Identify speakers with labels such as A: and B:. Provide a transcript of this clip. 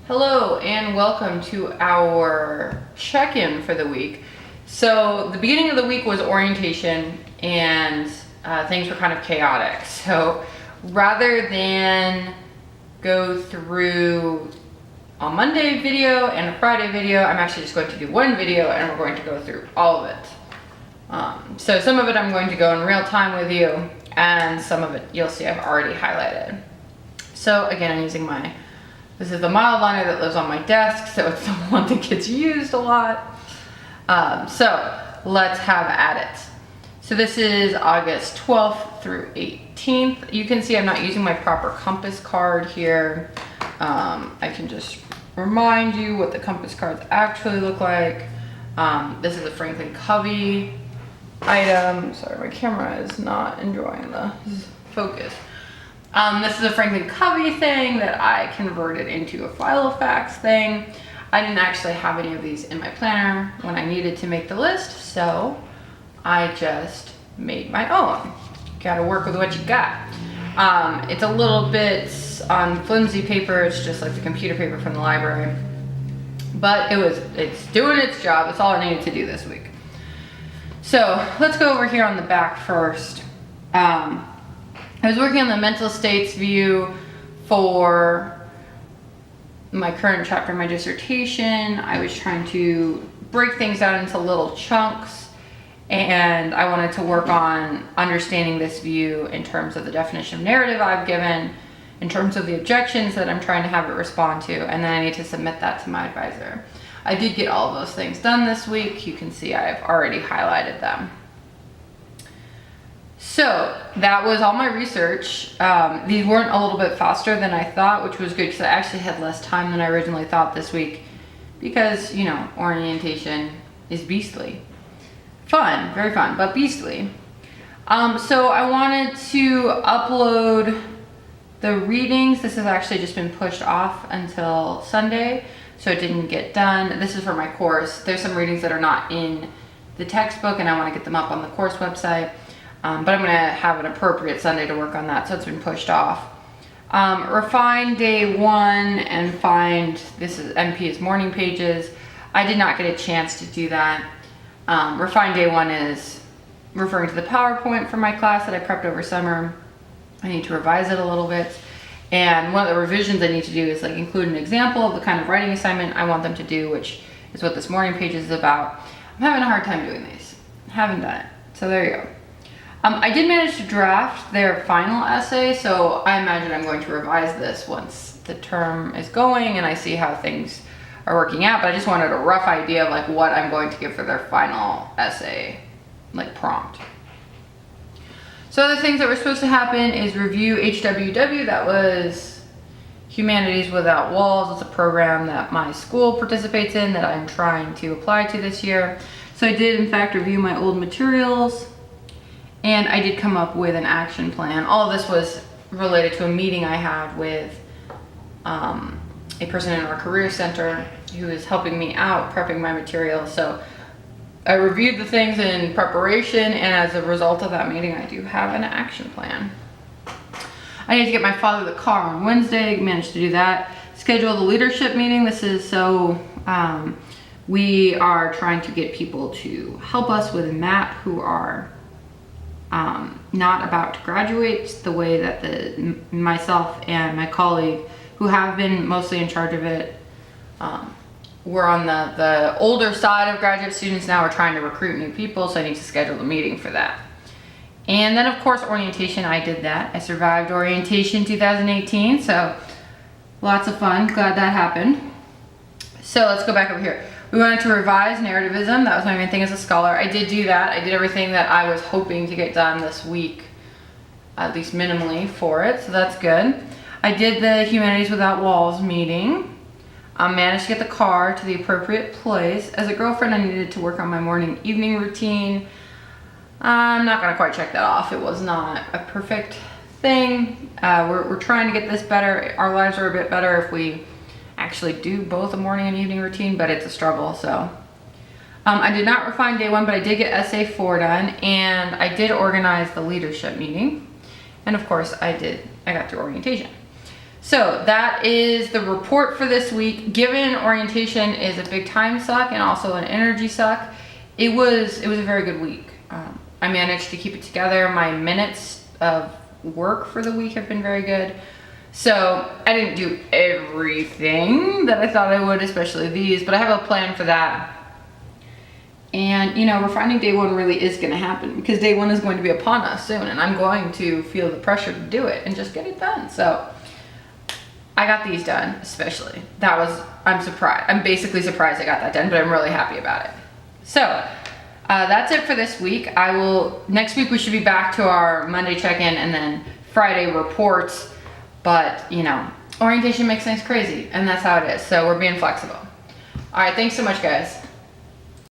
A: Hello and welcome to our check-in for the week. So the beginning of the week was orientation and things were kind of chaotic. So rather than go through a Monday video and a Friday video, I'm actually just going to do one video and we're going to go through all of it. So some of it I'm going to go in real time with you and some of it you'll see I've already highlighted. So again, I'm using this is the mild liner that lives on my desk, so it's the one that gets used a lot. So let's have at it. So this is August 12th through 18th. You can see I'm not using my proper compass card here. I can just remind you what the compass cards actually look like. This is a Franklin Covey item. Sorry, my camera is not enjoying the focus. This is a Franklin Covey thing that I converted into a Filofax thing. I didn't actually have any of these in my planner when I needed to make the list, so I just made my own. Gotta work with what you got. It's a little bit on flimsy paper. It's just like the computer paper from the library, but it's doing its job. That's all I needed to do this week. So let's go over here on the back first. I was working on the mental states view for my current chapter of my dissertation. I was trying to break things down into little chunks, and I wanted to work on understanding this view in terms of the definition of narrative I've given, in terms of the objections that I'm trying to have it respond to, and then I need to submit that to my advisor. I did get all of those things done this week. You can see I've already highlighted them. So that was all my research. These weren't a little bit faster than I thought, which was good because I actually had less time than I originally thought this week because, you know, orientation is beastly. Fun, very fun, but beastly. So I wanted to upload the readings. This has actually just been pushed off until Sunday, so it didn't get done. This is for my course. There's some readings that are not in the textbook and I want to get them up on the course website. But I'm going to have an appropriate Sunday to work on that, so it's been pushed off. Refine day one and find, this is NP's morning pages. I did not get a chance to do that. Refine day one is referring to the PowerPoint for my class that I prepped over summer. I need to revise it a little bit. And one of the revisions I need to do is like include an example of the kind of writing assignment I want them to do, which is what this morning page is about. I'm having a hard time doing these. I haven't done it. So there you go. I did manage to draft their final essay, so I imagine I'm going to revise this once the term is going and I see how things are working out, but I just wanted a rough idea of like what I'm going to give for their final essay, like prompt. So other things that were supposed to happen is review HWW. That was Humanities Without Walls. It's a program that my school participates in that I'm trying to apply to this year. So I did in fact review my old materials. And I did come up with an action plan. All of this was related to a meeting I had with a person in our career center who is helping me out prepping my material. So I reviewed the things in preparation, and as a result of that meeting, I do have an action plan. I need to get my father the car on Wednesday, managed to do that. Schedule the leadership meeting. This is so, we are trying to get people to help us with a map who are not about to graduate, the way that myself and my colleague who have been mostly in charge of it, we're on the older side of graduate students now. We're trying to recruit new people, so I need to schedule a meeting for that. And then of course orientation, I did that. I survived orientation 2018, so lots of fun, glad that happened. So let's go back over here. We wanted to revise narrativism. That was my main thing as a scholar. I did do that. I did everything that I was hoping to get done this week, at least minimally for it, so that's good. I did the Humanities Without Walls meeting. I managed to get the car to the appropriate place. As a girlfriend, I needed to work on my morning evening routine. I'm not gonna quite check that off. It was not a perfect thing. We're trying to get this better. Our lives are a bit better if we actually do both a morning and evening routine, but it's a struggle. So I did not refine day one, but I did get essay 4 done, and I did organize the leadership meeting, and of course I got through orientation. So that is the report for this week. Given orientation is a big time suck and also an energy suck, it was a very good week. I managed to keep it together. My minutes of work for the week have been very good. So I didn't do everything that I thought I would, especially these, but I have a plan for that. And you know, refining day one really is going to happen because day one is going to be upon us soon, and I'm going to feel the pressure to do it and just get it done. So I got these done, especially. I'm surprised. I'm basically surprised I got that done, but I'm really happy about it. So that's it for this week. Next week we should be back to our Monday check-in and then Friday reports. But you know, orientation makes things crazy, and that's how it is. So we're being flexible. All right, thanks so much, guys.